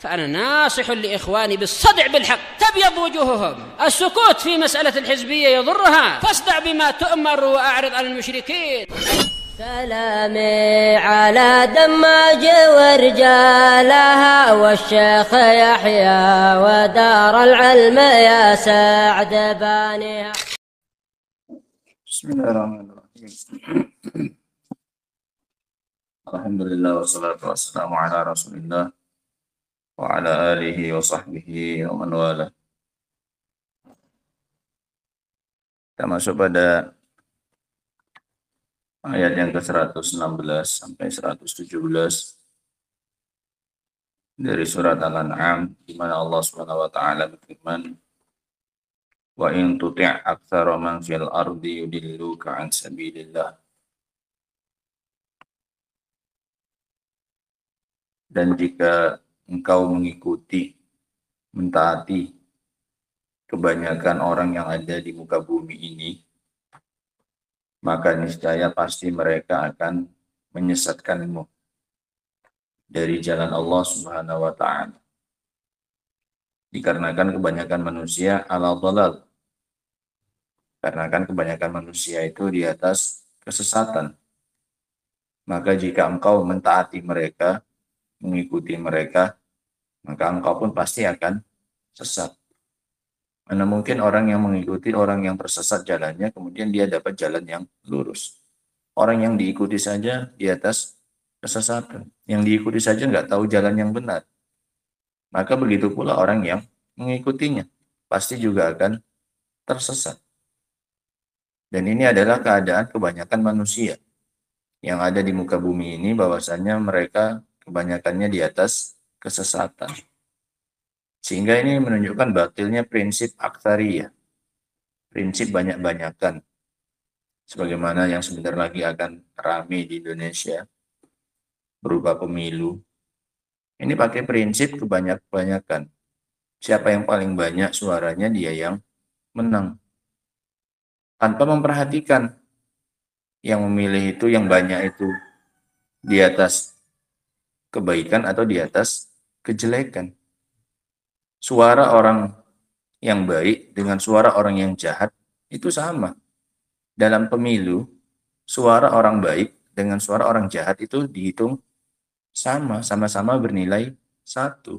فأنا ناصح لإخواني بالصدع بالحق. تبيض وجوههم، السكوت في مسألة الحزبية يضرها، فاصدع بما تؤمر وأعرض عن المشركين. سلامي على دماج ورجالها والشيخ يحيى ودار العلم يا سعد بانيها. بسم الله الرحمن الرحيم. الحمد لله والصلاة والسلام على رسول الله وعلى آله وصحبه ومن والاه. Kita masuk pada ayat yang ke-116 sampai 117 dari surat Al-An'am, di mana Allah Subhanahu wa taala berfirman, "Wa in tuti' aktsara man fil ardi yudilluka 'an sabilillah." Dan jika engkau mengikuti, mentaati kebanyakan orang yang ada di muka bumi ini, maka niscaya pasti mereka akan menyesatkanmu dari jalan Allah Subhanahu wa taala. Dikarenakan kebanyakan manusia ala dhalal. Karena kan kebanyakan manusia itu di atas kesesatan. Maka jika engkau mentaati mereka, mengikuti mereka, maka engkau pun pasti akan sesat. Mana mungkin orang yang mengikuti orang yang tersesat jalannya, kemudian dia dapat jalan yang lurus. Orang yang diikuti saja di atas kesesatan. Yang diikuti saja nggak tahu jalan yang benar. Maka begitu pula orang yang mengikutinya. Pasti juga akan tersesat. Dan ini adalah keadaan kebanyakan manusia yang ada di muka bumi ini, bahwasanya mereka kebanyakannya di atas kesesatan. Sehingga ini menunjukkan batilnya prinsip aktsariyah, prinsip banyak-banyakan, sebagaimana yang sebentar lagi akan ramai di Indonesia berupa pemilu. Ini pakai prinsip kebanyak-banyakan. Siapa yang paling banyak suaranya, dia yang menang, tanpa memperhatikan yang memilih itu, yang banyak itu di atas kebaikan atau di atas kejelekan. Suara orang yang baik dengan suara orang yang jahat itu sama. Dalam pemilu, suara orang baik dengan suara orang jahat itu dihitung sama, sama-sama bernilai 1.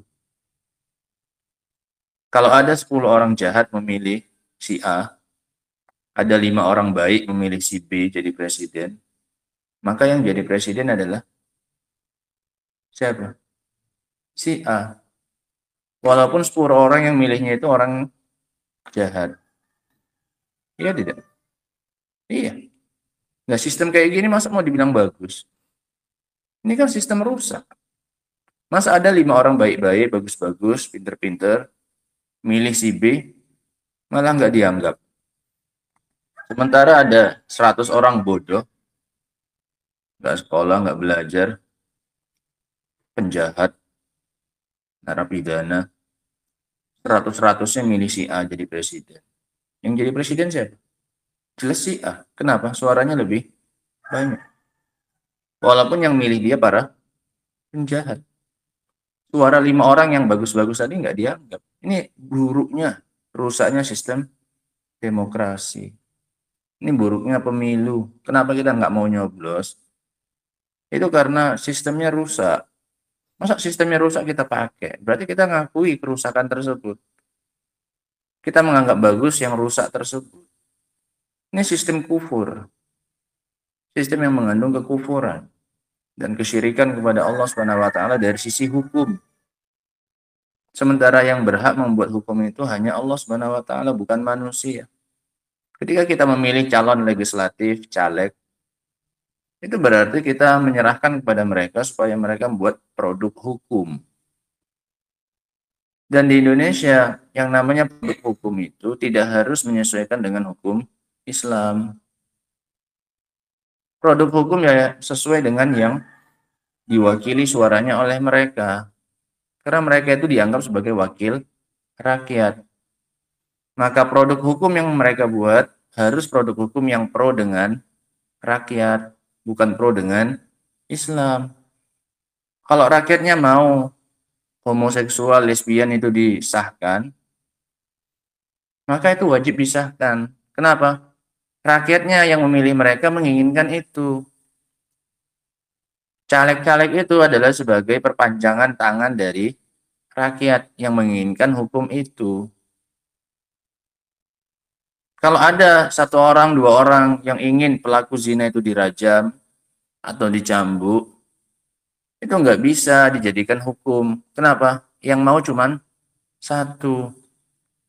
Kalau ada 10 orang jahat memilih si A, ada 5 orang baik memilih si B jadi presiden, maka yang jadi presiden adalah siapa? Si A. Walaupun 10 orang yang milihnya itu orang jahat. Iya tidak? Iya. Nah, sistem kayak gini masa mau dibilang bagus? Ini kan sistem rusak. Masa ada 5 orang baik-baik, bagus-bagus, pinter-pinter, milih si B, malah nggak dianggap. Sementara ada 100 orang bodoh, nggak sekolah, nggak belajar, penjahat, narapidana, 100-100-nya milih si A jadi presiden. Yang jadi presiden siapa? Jelas si A. Kenapa? Suaranya lebih banyak. Walaupun yang milih dia para penjahat. Suara 5 orang yang bagus-bagus tadi nggak dianggap. Ini buruknya, rusaknya sistem demokrasi. Ini buruknya pemilu. Kenapa kita nggak mau nyoblos? Itu karena sistemnya rusak. Masa sistemnya rusak kita pakai? Berarti kita ngakui kerusakan tersebut. Kita menganggap bagus yang rusak tersebut. Ini sistem kufur. Sistem yang mengandung kekufuran dan kesyirikan kepada Allah Subhanahu wa taala dari sisi hukum. Sementara yang berhak membuat hukum itu hanya Allah Subhanahu wa taala, bukan manusia. Ketika kita memilih calon legislatif, caleg, itu berarti kita menyerahkan kepada mereka supaya mereka membuat produk hukum. Dan di Indonesia, yang namanya produk hukum itu tidak harus menyesuaikan dengan hukum Islam. Produk hukum ya sesuai dengan yang diwakili suaranya oleh mereka. Karena mereka itu dianggap sebagai wakil rakyat. Maka produk hukum yang mereka buat harus produk hukum yang pro dengan rakyat, bukan pro dengan Islam. Kalau rakyatnya mau homoseksual, lesbian itu disahkan, maka itu wajib disahkan. Kenapa? Rakyatnya yang memilih mereka menginginkan itu. Caleg-caleg itu adalah sebagai perpanjangan tangan dari rakyat yang menginginkan hukum itu. Kalau ada satu orang, dua orang yang ingin pelaku zina itu dirajam atau dicambuk, itu nggak bisa dijadikan hukum. Kenapa? Yang mau cuman satu.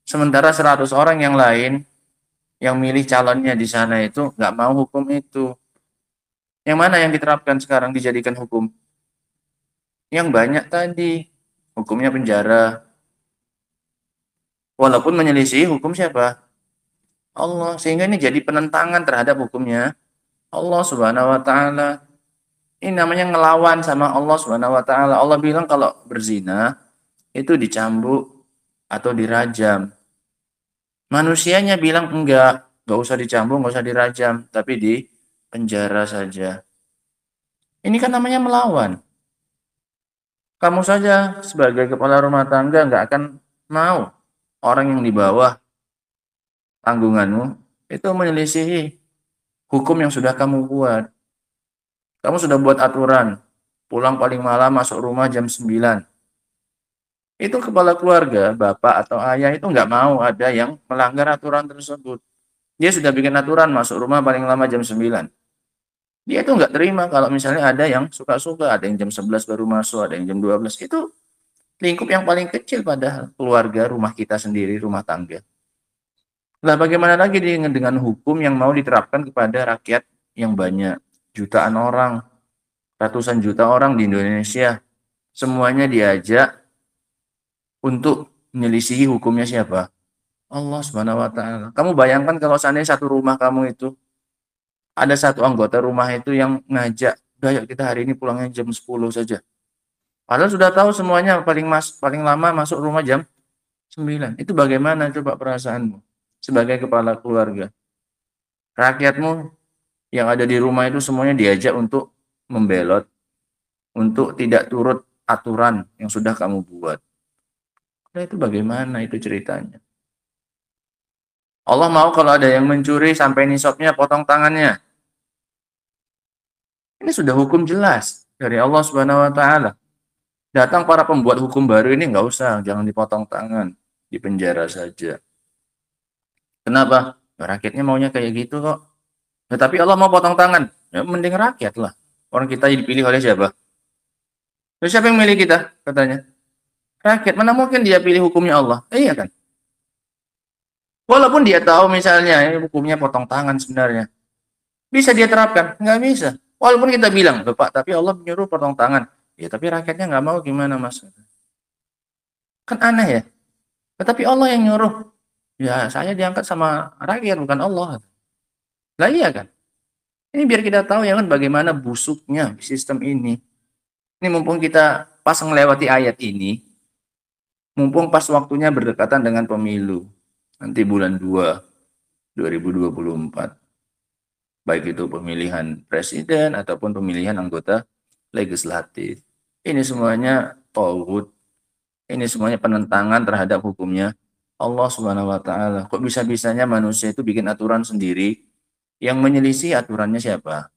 Sementara 100 orang yang lain yang milih calonnya di sana itu nggak mau hukum itu. Yang mana yang diterapkan sekarang dijadikan hukum? Yang banyak tadi. Hukumnya penjara. Walaupun menyelisih hukum siapa? Allah. Sehingga ini jadi penentangan terhadap hukumnya Allah Subhanahu wa taala. Ini namanya ngelawan sama Allah Subhanahu wa taala. Allah bilang kalau berzina itu dicambuk atau dirajam. Manusianya bilang enggak usah dicambuk, enggak usah dirajam, tapi di penjara saja. Ini kan namanya melawan. Kamu saja sebagai kepala rumah tangga enggak akan mau orang yang di bawah tanggunganmu itu menyelisihi hukum yang sudah kamu buat. Kamu sudah buat aturan, pulang paling malam, masuk rumah jam 9. Itu kepala keluarga, bapak atau ayah itu nggak mau ada yang melanggar aturan tersebut. Dia sudah bikin aturan, masuk rumah paling lama jam 9. Dia itu nggak terima kalau misalnya ada yang suka-suka, ada yang jam 11 baru masuk, ada yang jam 12. Itu lingkup yang paling kecil pada keluarga, rumah kita sendiri, rumah tangga. Nah, bagaimana lagi dengan hukum yang mau diterapkan kepada rakyat yang banyak? Jutaan orang, ratusan juta orang di Indonesia, semuanya diajak untuk menyelisihi hukumnya siapa? Allah Subhanahu wa taala. Kamu bayangkan kalau seandainya satu rumah kamu itu ada satu anggota rumah itu yang ngajak, "Udah yuk kita hari ini pulangnya jam 10 saja." Padahal sudah tahu semuanya paling lama masuk rumah jam 9. Itu bagaimana coba perasaanmu sebagai kepala keluarga? Rakyatmu yang ada di rumah itu semuanya diajak untuk membelot, untuk tidak turut aturan yang sudah kamu buat. Nah, itu bagaimana itu ceritanya? Allah mau kalau ada yang mencuri sampai nisabnya potong tangannya. Ini sudah hukum jelas dari Allah Subhanahu wa taala. Datang para pembuat hukum baru ini nggak usah, jangan dipotong tangan, dipenjara saja. Kenapa? Rakyatnya maunya kayak gitu kok. Tetapi Allah mau potong tangan, ya mending rakyat lah. Orang kita dipilih oleh siapa? Terus siapa yang milih kita? Katanya. Rakyat, mana mungkin dia pilih hukumnya Allah? Iya kan? Walaupun dia tahu misalnya hukumnya potong tangan sebenarnya. Bisa dia terapkan? Nggak bisa. Walaupun kita bilang, Pak, tapi Allah menyuruh potong tangan. Ya, tapi rakyatnya nggak mau gimana, Mas? Kan aneh ya? Tetapi Allah yang nyuruh. Ya, saya diangkat sama rakyat, bukan Allah. Lah iya kan? Ini biar kita tahu ya kan bagaimana busuknya sistem ini. Ini mumpung kita pas melewati ayat ini, mumpung pas waktunya berdekatan dengan pemilu. Nanti bulan 2, 2024. Baik itu pemilihan presiden ataupun pemilihan anggota legislatif. Ini semuanya tauhid. Ini semuanya penentangan terhadap hukumnya Allah Subhanahu wa taala. Kok bisa-bisanya manusia itu bikin aturan sendiri yang menyelisih aturannya siapa?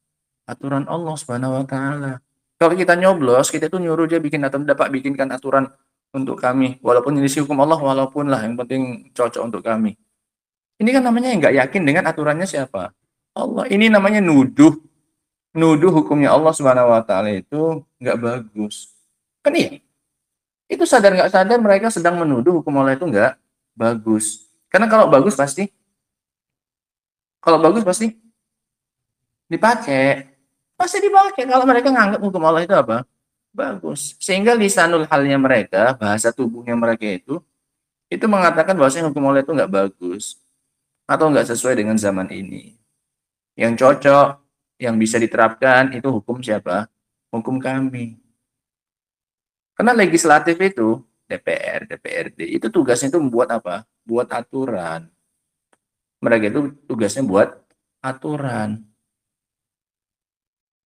Aturan Allah Subhanahu wa taala. Kalau kita nyoblos, kita tuh nyuruh dia bikin atau dapat bikinkan aturan untuk kami. Walaupun menyelisih hukum Allah, walaupun lah yang penting cocok untuk kami. Ini kan namanya yang nggak yakin dengan aturannya siapa? Allah. Ini namanya nuduh. Nuduh hukumnya Allah Subhanahu wa taala itu nggak bagus. Kan iya? Itu sadar nggak sadar mereka sedang menuduh hukum Allah itu nggak bagus. Karena kalau bagus pasti dipakai. Pasti dipakai kalau mereka nganggap hukum Allah itu apa? Bagus. Sehingga lisanul halnya mereka, bahasa tubuhnya mereka itu mengatakan bahwasanya hukum Allah itu nggak bagus atau nggak sesuai dengan zaman ini. Yang cocok, yang bisa diterapkan itu hukum siapa? Hukum kami. Karena legislatif itu, DPR, DPRD, itu tugasnya itu membuat apa? Buat aturan. Mereka itu tugasnya buat aturan.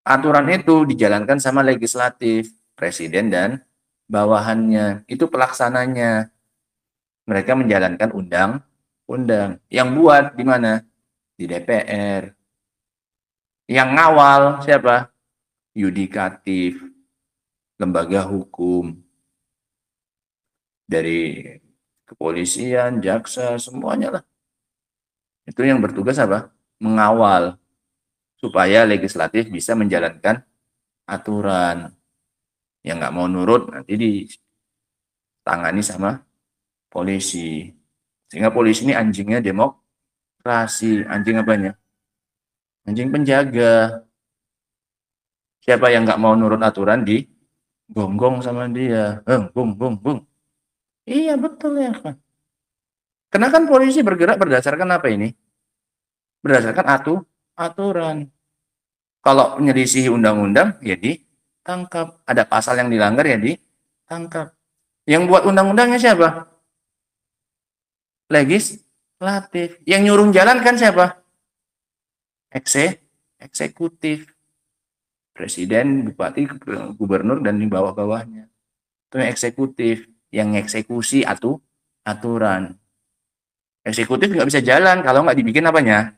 Aturan itu dijalankan sama legislatif, presiden dan bawahannya, itu pelaksananya. Mereka menjalankan undang-undang. Yang buat di mana? Di DPR. Yang ngawal siapa? Yudikatif, lembaga hukum, dari kepolisian, jaksa, semuanya lah. Itu yang bertugas apa? Mengawal supaya legislatif bisa menjalankan aturan. Yang nggak mau nurut nanti ditangani sama polisi. Sehingga polisi ini anjingnya demokrasi. Anjing apanya? Anjing penjaga. Siapa yang nggak mau nurut aturan di gonggong sama dia. Bung, bung, bung. Iya betul ya kan. Karena kan polisi bergerak berdasarkan apa ini? Berdasarkan aturan. Kalau menyelisih undang-undang, ya ditangkap. Ada pasal yang dilanggar, ya ditangkap. Yang buat undang-undangnya siapa? Legislatif. Yang nyuruh jalan kan siapa? Eksekutif. Presiden, bupati, gubernur, dan di bawah-bawahnya. Itu yang eksekutif. Yang eksekusi aturan. Eksekutif nggak bisa jalan kalau nggak dibikin apanya?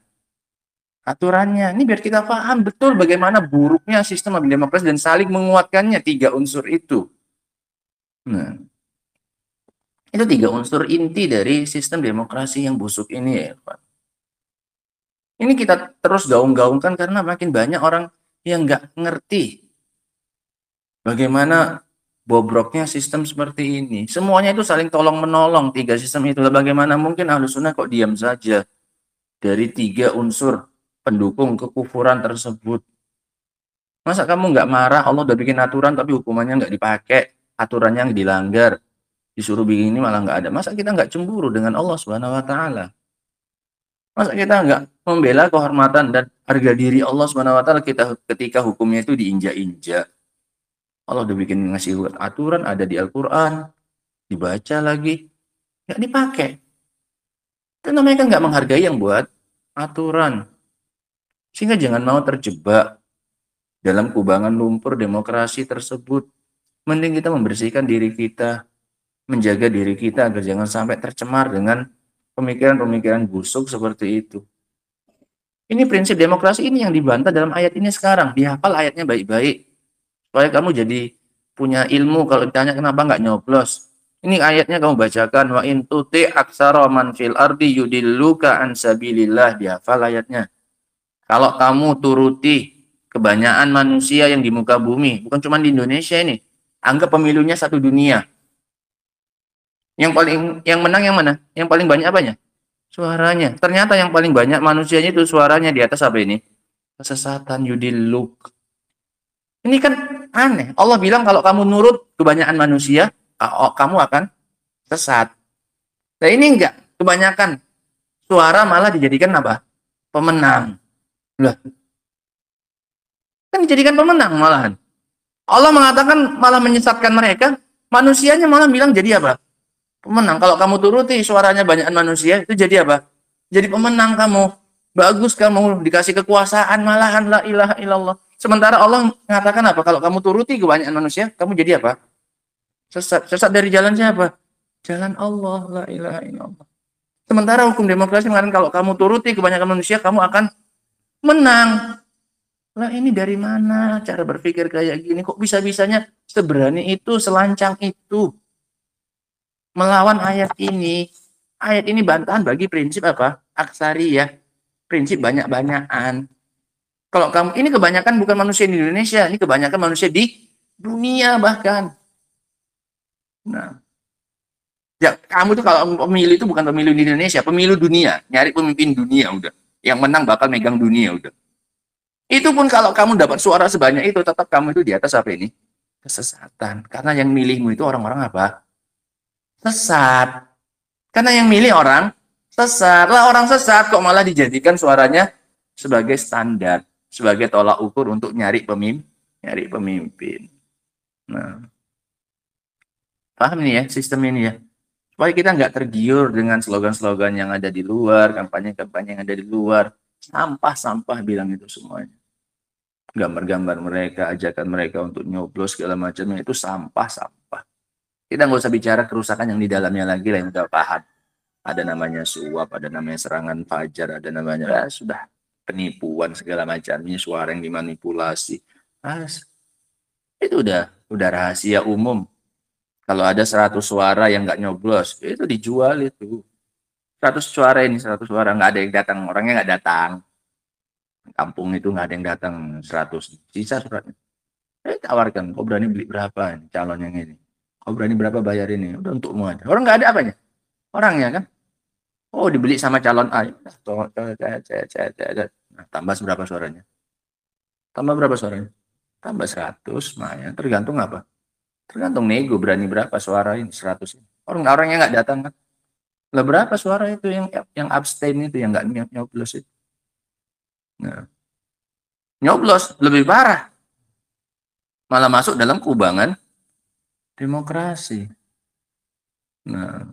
Aturannya. Ini biar kita paham betul bagaimana buruknya sistem demokrasi dan saling menguatkannya 3 unsur itu. Nah, itu 3 unsur inti dari sistem demokrasi yang busuk ini ya, Pak. Ini kita terus gaung-gaungkan karena makin banyak orang yang nggak ngerti bagaimana bobroknya sistem seperti ini. Semuanya itu saling tolong-menolong 3 sistem itu. Bagaimana mungkin Ahlus Sunnah kok diam saja dari 3 unsur pendukung kekufuran tersebut? Masa kamu nggak marah? Allah udah bikin aturan tapi hukumannya nggak dipakai, aturannya yang dilanggar, disuruh bikin ini malah nggak ada. Masa kita nggak cemburu dengan Allah Subhanahu Wa Taala? Masa kita nggak membela kehormatan dan harga diri Allah Subhanahu Wa Taala kita ketika hukumnya itu diinjak-injak? Allah udah bikin ngasih aturan, ada di Al-Quran, dibaca lagi, nggak dipakai. Itu namanya kan nggak menghargai yang buat aturan. Sehingga jangan mau terjebak dalam kubangan lumpur demokrasi tersebut. Mending kita membersihkan diri kita, menjaga diri kita agar jangan sampai tercemar dengan pemikiran-pemikiran busuk seperti itu. Ini prinsip demokrasi ini yang dibantah dalam ayat ini sekarang. Dihafal ayatnya baik-baik. Supaya kamu jadi punya ilmu. Kalau ditanya kenapa nggak nyoblos. Ini ayatnya kamu bacakan. Wa in tuti aksara man fil ardi yudilluka an sabilillah. Dihafal ayatnya. Kalau kamu turuti kebanyakan manusia yang di muka bumi. Bukan cuma di Indonesia ini. Anggap pemilunya satu dunia. Yang menang yang mana? Yang paling banyak apanya? Suaranya. Ternyata yang paling banyak manusianya itu suaranya di atas apa ini? Kesesatan, yudilluk. Ini kan aneh. Allah bilang kalau kamu nurut kebanyakan manusia, kamu akan sesat. Nah ini enggak. Kebanyakan suara malah dijadikan apa? Pemenang. Lah. Kan dijadikan pemenang malahan. Allah mengatakan malah menyesatkan mereka. Manusianya malah bilang jadi apa? Pemenang. Kalau kamu turuti suaranya banyakan manusia, itu jadi apa? Jadi pemenang kamu. Bagus kamu dikasih kekuasaan malahan, la ilaha illallah. Sementara Allah mengatakan apa? Kalau kamu turuti kebanyakan manusia, kamu jadi apa? Sesat. Sesat dari jalan siapa? Jalan Allah, la ilaha illallah. Sementara hukum demokrasi mengatakan kalau kamu turuti kebanyakan manusia, kamu akan menang. Lah ini dari mana cara berpikir kayak gini? Kok bisa-bisanya seberani itu, selancang itu melawan ayat ini? Ayat ini bantahan bagi prinsip apa? Aksariyah. Prinsip banyak-banyakan. Kalau kamu, ini kebanyakan bukan manusia di Indonesia, ini kebanyakan manusia di dunia bahkan. Nah, ya kamu tuh kalau pemilu itu bukan pemilu di Indonesia, pemilu dunia, nyari pemimpin dunia udah. Yang menang bakal megang dunia udah. Itu pun kalau kamu dapat suara sebanyak itu, tetap kamu itu di atas apa ini? Kesesatan. Karena yang milihmu itu orang-orang apa? Sesat. Karena yang milih orang sesat. Lah orang sesat kok malah dijadikan suaranya sebagai standar, sebagai tolak ukur untuk nyari pemimpin. Nah, paham nih ya sistem ini ya. Supaya kita nggak tergiur dengan slogan-slogan yang ada di luar, kampanye-kampanye yang ada di luar. Sampah-sampah bilang itu semuanya. Gambar-gambar mereka, ajakan mereka untuk nyoblos segala macamnya itu sampah-sampah. Kita nggak usah bicara kerusakan yang di dalamnya lagi lah, yang udah paham. Ada namanya suap, ada namanya serangan fajar, ada namanya sudah penipuan segala macamnya, suara yang dimanipulasi. Itu udah rahasia umum. Kalau ada 100 suara yang nggak nyoblos, itu dijual itu. 100 suara ini, 100 suara nggak ada yang datang, orangnya nggak datang. Kampung itu nggak ada yang datang, 100 sisa suratnya. Tawarkan, kau berani beli berapa ini, calon yang ini? Kau berani berapa bayar ini? Udah untukmu aja. Orang nggak ada apanya? Orangnya kan? Oh, dibeli sama calon A. Nah, tambah berapa suaranya? Tambah berapa suaranya? Tambah 100, Maya. Tergantung apa? Tergantung nego, berani berapa suara ini, 100 ini. Orangnya nggak datang kan? Lah berapa suara itu yang abstain itu, yang nggak nyoblos itu? Nah, nyoblos lebih parah. Malah masuk dalam kubangan demokrasi. Nah,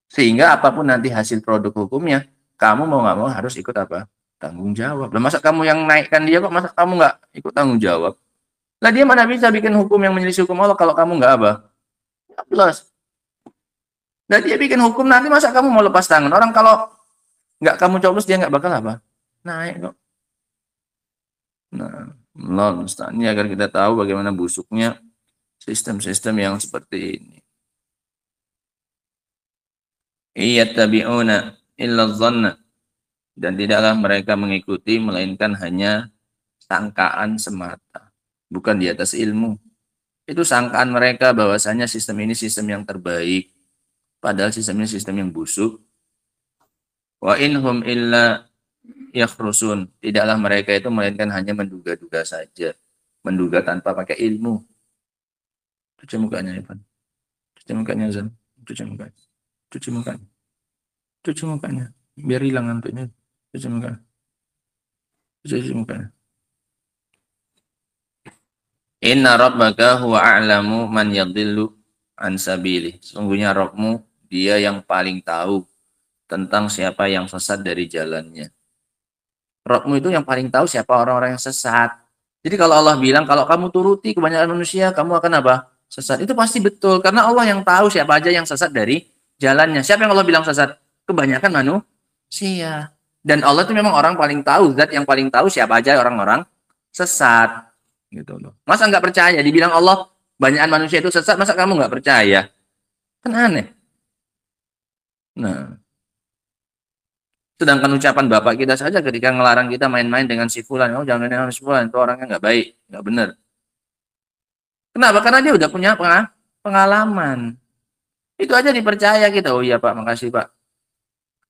sehingga apapun nanti hasil produk hukumnya, kamu mau nggak mau harus ikut apa? Tanggung jawab. Lah masa kamu yang naikkan dia kok, masa kamu nggak ikut tanggung jawab? Lah dia mana bisa bikin hukum yang menyelisih hukum Allah kalau kamu nggak apa? Nyoblos. Nah dia bikin hukum nanti masa kamu mau lepas tangan? Orang kalau nggak kamu coblos dia nggak bakal apa? Naik kok. Nah, ini agar kita tahu bagaimana busuknya sistem-sistem yang seperti ini. Iyattabi'una illa dhanna, dan tidaklah mereka mengikuti melainkan hanya sangkaan semata, bukan di atas ilmu. Itu sangkaan mereka bahwasanya sistem ini sistem yang terbaik, padahal sistem ini sistem yang busuk. Wa inhum illa yakhrusun, tidaklah mereka itu melainkan hanya menduga-duga saja, menduga tanpa pakai ilmu. Cuci mukanya, Ivan. Cuci mukanya, Zan. Cuci mukanya. Cuci mukanya. Cuci mukanya. Biar hilang ngantuknya. Cuci mukanya. Cuci mukanya. Inna rabbaka huwa a'lamu man yadhillu an sabilih. Sungguhnya Rabbmu, dia yang paling tahu tentang siapa yang sesat dari jalannya. Rabbmu itu yang paling tahu siapa orang-orang yang sesat. Jadi kalau Allah bilang, kalau kamu turuti kebanyakan manusia, kamu akan apa? Sesat. Itu pasti betul. Karena Allah yang tahu siapa aja yang sesat dari jalannya. Siapa yang Allah bilang sesat? Kebanyakan manusia. Dan Allah itu memang orang paling tahu, zat yang paling tahu siapa aja orang-orang sesat. Gitu loh. Masa nggak percaya? Dibilang Allah, banyakan manusia itu sesat, masa kamu nggak percaya? Kan aneh. Nah, sedangkan ucapan bapak kita saja ketika ngelarang kita main-main dengan si fulan, oh jangan main dengan si fulan, itu orangnya nggak baik, nggak benar. Kenapa? Karena dia udah punya pengalaman. Itu aja dipercaya kita. Oh iya Pak, makasih Pak.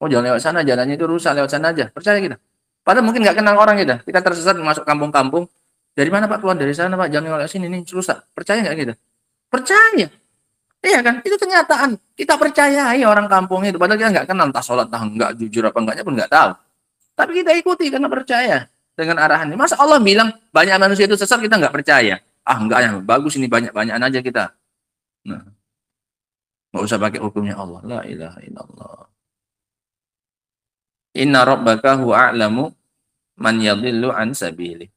Oh jangan lewat sana, jalannya itu rusak, lewat sana aja. Percaya kita. Padahal mungkin nggak kenal orang kita. Kita tersesat masuk kampung-kampung. Dari mana Pak? Keluar dari sana Pak. Jangan lewat sini, ini rusak. Percaya nggak kita? Percaya. Iya kan? Itu kenyataan. Kita percayai orang kampung itu. Padahal kita nggak kenal. Entah sholat, entah nggak jujur apa enggaknya pun nggak tahu. Tapi kita ikuti karena percaya dengan arahannya. Masa Allah bilang banyak manusia itu sesat, kita nggak percaya? Ah enggak ya, bagus ini banyak-banyakan aja kita. Nah, nggak usah pakai hukumnya Allah. La ilaha illallah. Inna rabbaka huwa a'lamu man yadhillu an sabilih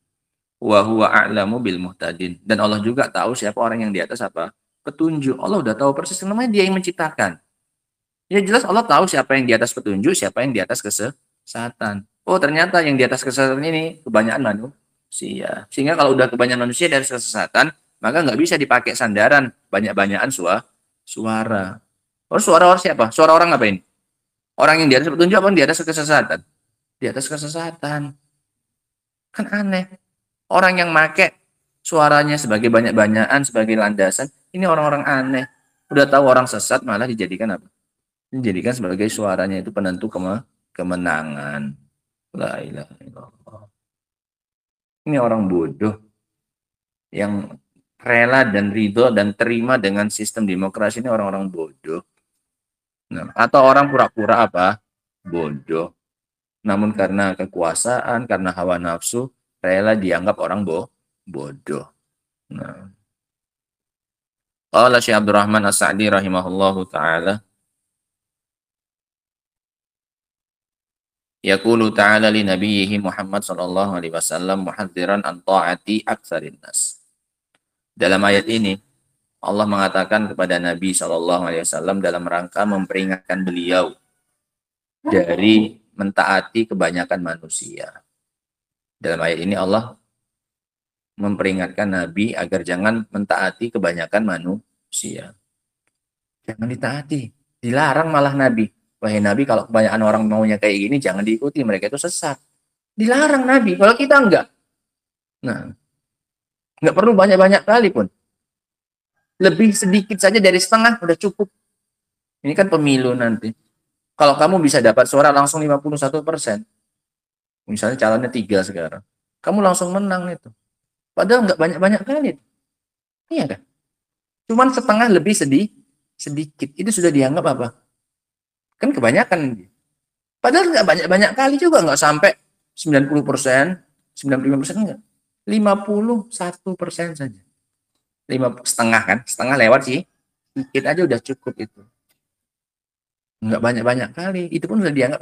wa huwa a'lamu bil muhtadin. Dan Allah juga tahu siapa orang yang di atas apa? Petunjuk. Allah udah tahu persis, namanya dia yang menciptakan. Ya jelas Allah tahu siapa yang di atas petunjuk, siapa yang di atas kesesatan. Oh ternyata yang di atas kesesatan ini kebanyakan manusia. Sehingga kalau udah kebanyakan manusia dari kesesatan, maka nggak bisa dipakai sandaran banyak-banyakan suara. Oh suara orang siapa? Suara orang apa ini? Orang yang di atas petunjuk apa yang di atas kesesatan? Di atas kesesatan. Kan aneh. Orang yang make suaranya sebagai banyak-banyakan, sebagai landasan, ini orang-orang aneh. Udah tahu orang sesat malah dijadikan apa? Dijadikan sebagai suaranya itu penentu kemenangan. La ilaha illallah. Ini orang bodoh yang rela dan ridho dan terima dengan sistem demokrasi, ini orang-orang bodoh. Nah, atau orang pura-pura apa? Bodoh. Namun karena kekuasaan, karena hawa nafsu, rela dianggap orang bodoh. Nah. Qala Syekh Abdurrahman As-Sa'di rahimahullahu taala, yaqulu ta'ala li nabiyhi Muhammad sallallahu alaihi wasallam muhadziran an ta'ati aktsarin nas. Dalam ayat ini Allah mengatakan kepada Nabi SAW dalam rangka memperingatkan beliau dari mentaati kebanyakan manusia. Dalam ayat ini Allah memperingatkan Nabi agar jangan mentaati kebanyakan manusia. Jangan ditaati. Dilarang malah Nabi. Wahai Nabi, kalau kebanyakan orang maunya kayak gini, jangan diikuti. Mereka itu sesat. Dilarang Nabi. Kalau kita enggak. Nah, enggak perlu banyak-banyak kali pun. Lebih sedikit saja dari setengah udah cukup. Ini kan pemilu nanti. Kalau kamu bisa dapat suara langsung 51%. Misalnya calonnya 3 sekarang. Kamu langsung menang itu. Padahal enggak banyak-banyak kali. Iya kan? Cuman setengah lebih sedikit. Itu sudah dianggap apa? Kan kebanyakan. Padahal nggak banyak-banyak kali juga, nggak sampai 90%, 95% enggak. 51% saja. 5,5 kan? Setengah lewat sih. Sedikit aja udah cukup itu. Nggak banyak-banyak kali. Itu pun sudah dianggap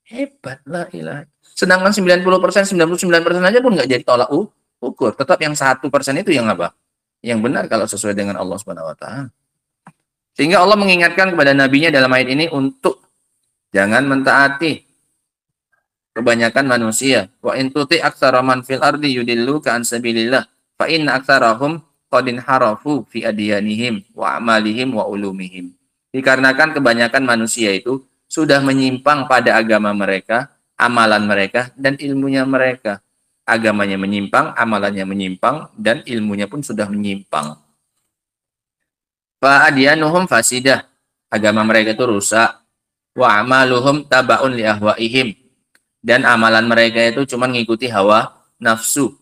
hebat lah ilah. Sedangkan 90%, 99% aja pun nggak jadi tolak ukur. Tetap yang 1% itu yang apa? Yang benar kalau sesuai dengan Allah Subhanahu wa taala. Sehingga Allah mengingatkan kepada nabinya dalam ayat ini untuk jangan mentaati kebanyakan manusia. Wa in tuti aktsara man fil ardi yudilluka an sabilillah fa inna aktsarahum qad inharafu fi adyanihim wa amalihim wa ulumihim. Dikarenakan kebanyakan manusia itu sudah menyimpang pada agama mereka, amalan mereka dan ilmunya mereka. Agamanya menyimpang, amalannya menyimpang dan ilmunya pun sudah menyimpang. Fa adyanuhum fasidah. Agama mereka itu rusak. Wa amaluhum tabaun li ahwaihim. Dan amalan mereka itu cuma ngikuti hawa nafsu.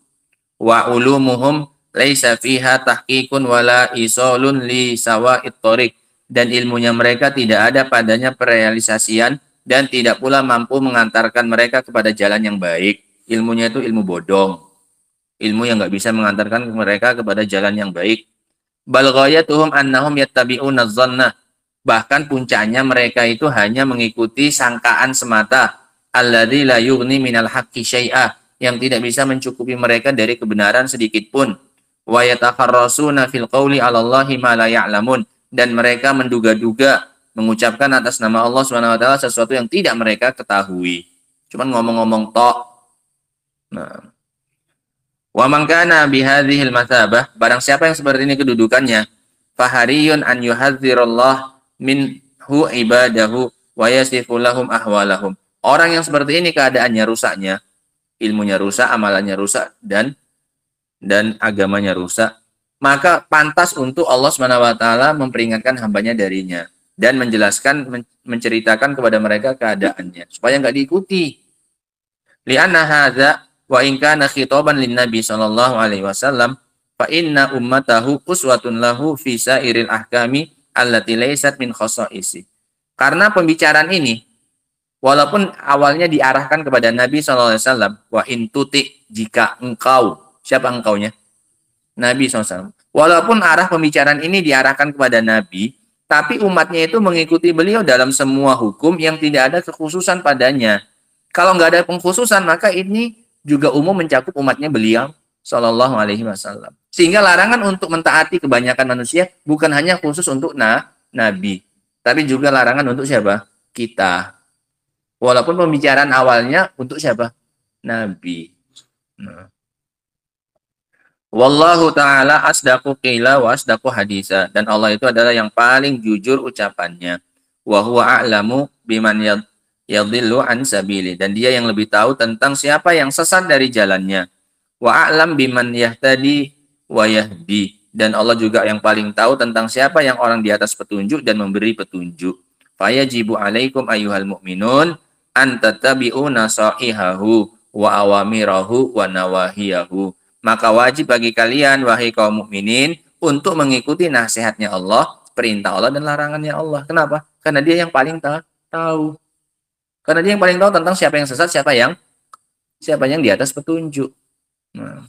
Wa ulumuhum laisa fiha tahqiqun wala isolun li sawa'it thoriq. Dan ilmunya mereka tidak ada padanya perealisasian dan tidak pula mampu mengantarkan mereka kepada jalan yang baik. Ilmunya itu ilmu bodong. Ilmu yang nggak bisa mengantarkan mereka kepada jalan yang baik. Bal ghayatuhum annahum yattabi'una dhanna. Bahkan puncaknya mereka itu hanya mengikuti sangkaan semata. Alladzi la yughni minal haqqi syai'a, yang tidak bisa mencukupi mereka dari kebenaran sedikit pun. Wa yatakharrasuna fil qawli 'ala Allahi ma la ya'lamun, dan mereka menduga-duga mengucapkan atas nama Allah Subhanahu wa taala sesuatu yang tidak mereka ketahui. Cuman ngomong-ngomong tok. Nah, wa man kana bihadhil mathabah, barang siapa yang seperti ini kedudukannya, fahariyun an yuhadzirallah minhu ibadahu wa yasifu lahum ahwalahum. Orang yang seperti ini keadaannya rusaknya, ilmunya rusak, amalannya rusak dan agamanya rusak, maka pantas untuk Allah Subhanahu wa taala memperingatkan hambanya darinya dan menjelaskan, menceritakan kepada mereka keadaannya supaya enggak diikuti. Li'anna hadza wa in kana khitaban lin Nabi sallallahu alaihi wasallam fa inna ummatahu uswatun lahu fi sairil ahkami allati laysat min khasaisi. Karena pembicaraan ini walaupun awalnya diarahkan kepada Nabi sallallahu alaihi wasallam, wa in tuti, jika engkau, siapa engkaunya? Nabi SAW. Walaupun arah pembicaraan ini diarahkan kepada Nabi, tapi umatnya itu mengikuti beliau dalam semua hukum yang tidak ada kekhususan padanya. Kalau nggak ada pengkhususan, maka ini juga umum mencakup umatnya beliau Shallallahu Alaihi Wasallam. Sehingga larangan untuk mentaati kebanyakan manusia bukan hanya khusus untuk Nabi, tapi juga larangan untuk siapa? Kita. Walaupun pembicaraan awalnya untuk siapa? Nabi. Nah. Wallahu ta'ala asdaqu qila wa asdaqu hadisa. Dan Allah itu adalah yang paling jujur ucapannya. Wa huwa a'lamu biman yadhillu an sabili. Dan dia yang lebih tahu tentang siapa yang sesat dari jalannya. Wa a'lam biman yahtadi wa yahdi. Dan Allah juga yang paling tahu tentang siapa yang orang di atas petunjuk dan memberi petunjuk. Fayajibu alaikum ayyuhal mu'minun an tattabi'u nasaihahu wa awamirahu wa nawahiyahu. Maka wajib bagi kalian, wahai kaum mukminin, untuk mengikuti nasihatnya Allah, perintah Allah dan larangannya Allah. Kenapa? Karena dia yang paling tahu. Karena dia yang paling tahu tentang siapa yang sesat, siapa yang di atas petunjuk. Nah.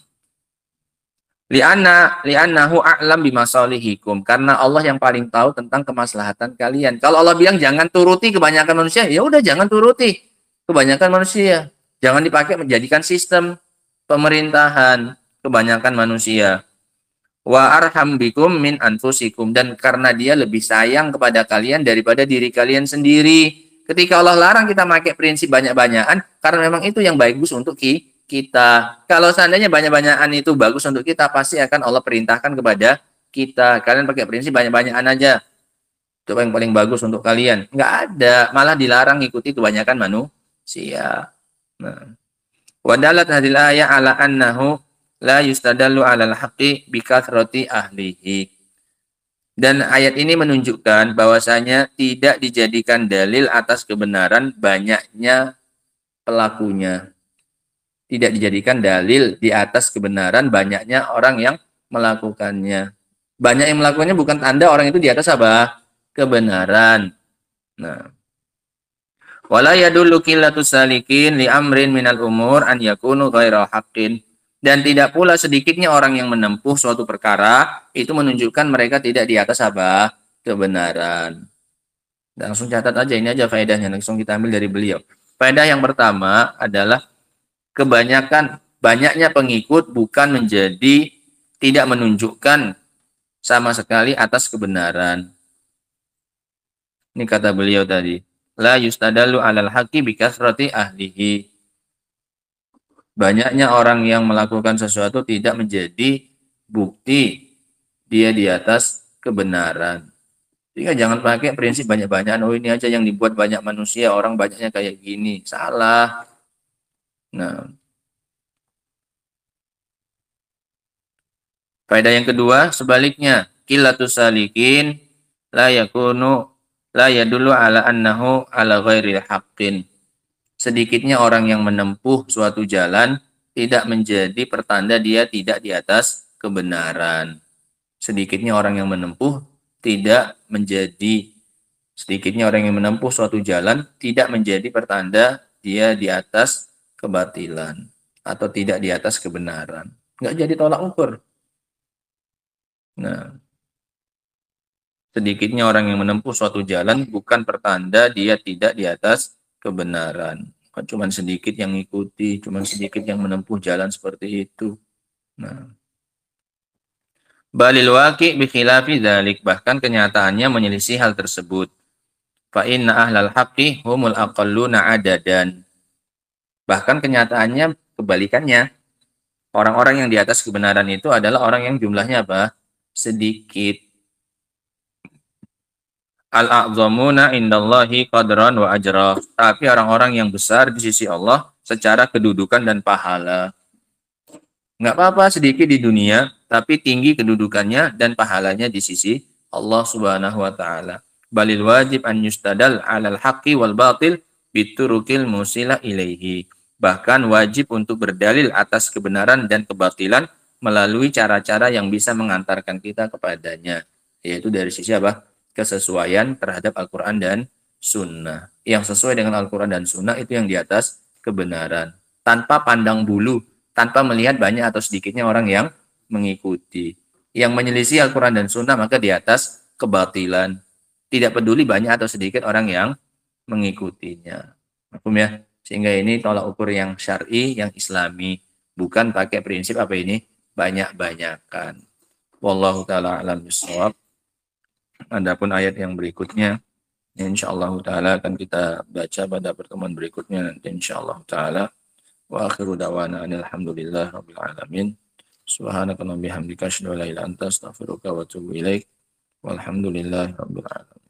Li'annahu a'lam bimasalihikum. Karena Allah yang paling tahu tentang kemaslahatan kalian. Kalau Allah bilang jangan turuti kebanyakan manusia, ya udah jangan turuti kebanyakan manusia. Jangan dipakai menjadikan sistem pemerintahan kebanyakan manusia. Wa arham bikum min anfusikum, dan karena dia lebih sayang kepada kalian daripada diri kalian sendiri. Ketika Allah larang kita pakai prinsip banyak-banyakan, karena memang itu yang bagus untuk kita. Kalau seandainya banyak-banyakan itu bagus untuk kita, pasti akan Allah perintahkan kepada kita. Kalian pakai prinsip banyak-banyakan aja. Itu yang paling bagus untuk kalian. Nggak ada. Malah dilarang ikuti kebanyakan manusia. Nah. Wadalat hadil ayat ala annahu la yustadallu alal haqqi bikathrati ahlihi. Dan ayat ini menunjukkan bahwasanya tidak dijadikan dalil atas kebenaran banyaknya pelakunya. Tidak dijadikan dalil di atas kebenaran banyaknya orang yang melakukannya. Banyak yang melakukannya bukan tanda orang itu di atas apa? Kebenaran. Nah. Wala yadullu qillatus salikin li amrin minal umur an yakunu ghaira haqqin. Dan tidak pula sedikitnya orang yang menempuh suatu perkara itu menunjukkan mereka tidak di atas apa? Kebenaran. Dan langsung catat aja, ini aja faedahnya, langsung kita ambil dari beliau. Faedah yang pertama adalah banyaknya pengikut bukan menjadi tidak menunjukkan sama sekali atas kebenaran. Ini kata beliau tadi. La yustadalu alal haqqi bikasrati ahlihi. Banyaknya orang yang melakukan sesuatu tidak menjadi bukti dia di atas kebenaran. Jadi jangan pakai prinsip banyak-banyakan. Oh, ini aja yang dibuat banyak manusia, orang banyaknya kayak gini. Salah. Nah. Faedah yang kedua, sebaliknya, qillatus salikin la yakunu la yadullu ala annahu ala ghairil haqqin. Sedikitnya orang yang menempuh suatu jalan tidak menjadi pertanda dia tidak di atas kebenaran. Sedikitnya orang yang menempuh suatu jalan tidak menjadi pertanda dia di atas kebatilan atau tidak di atas kebenaran. Nggak jadi tolak ukur. Nah, sedikitnya orang yang menempuh suatu jalan bukan pertanda dia tidak di atas kebenaran. Cuma sedikit yang ngikuti, cuma sedikit yang menempuh jalan seperti itu. Nah, balil waqi' bi khilafi dzalik, bahkan kenyataannya menyelisih hal tersebut. Fa inna ahlal haqqi humul aqalluna adadan. Bahkan kenyataannya kebalikannya. Orang-orang yang di atas kebenaran itu adalah orang yang jumlahnya apa? Sedikit. Al-a'zamuna indallahi qadran wa ajra. Tapi orang-orang yang besar di sisi Allah secara kedudukan dan pahala. Nggak apa-apa sedikit di dunia, tapi tinggi kedudukannya dan pahalanya di sisi Allah Subhanahu wa taala. Balil wajib an yustadal 'alal haqqi wal batil biturukil musila ilaihi. Bahkan wajib untuk berdalil atas kebenaran dan kebatilan melalui cara-cara yang bisa mengantarkan kita kepadanya. Yaitu dari sisi apa? Kesesuaian terhadap Al-Quran dan Sunnah. Yang sesuai dengan Al-Quran dan Sunnah itu yang di atas kebenaran. Tanpa pandang bulu, tanpa melihat banyak atau sedikitnya orang yang mengikuti. Yang menyelisih Al-Quran dan Sunnah maka di atas kebatilan. Tidak peduli banyak atau sedikit orang yang mengikutinya. Maklum ya? Sehingga ini tolak ukur yang syar'i, yang islami. Bukan pakai prinsip apa ini? Banyak-banyakan. Wallahu ta'ala alam bisawab. Adapun ayat yang berikutnya, insyaallah taala akan kita baca pada pertemuan berikutnya nanti insyaallah taala. Wa akhiru da'wana alhamdulillah rabbil alamin. Subhanakallahumma bihamdika asyhadu an la ilaha illa anta astaghfiruka wa atubu ilaik. Walhamdulillahi rabbil alamin.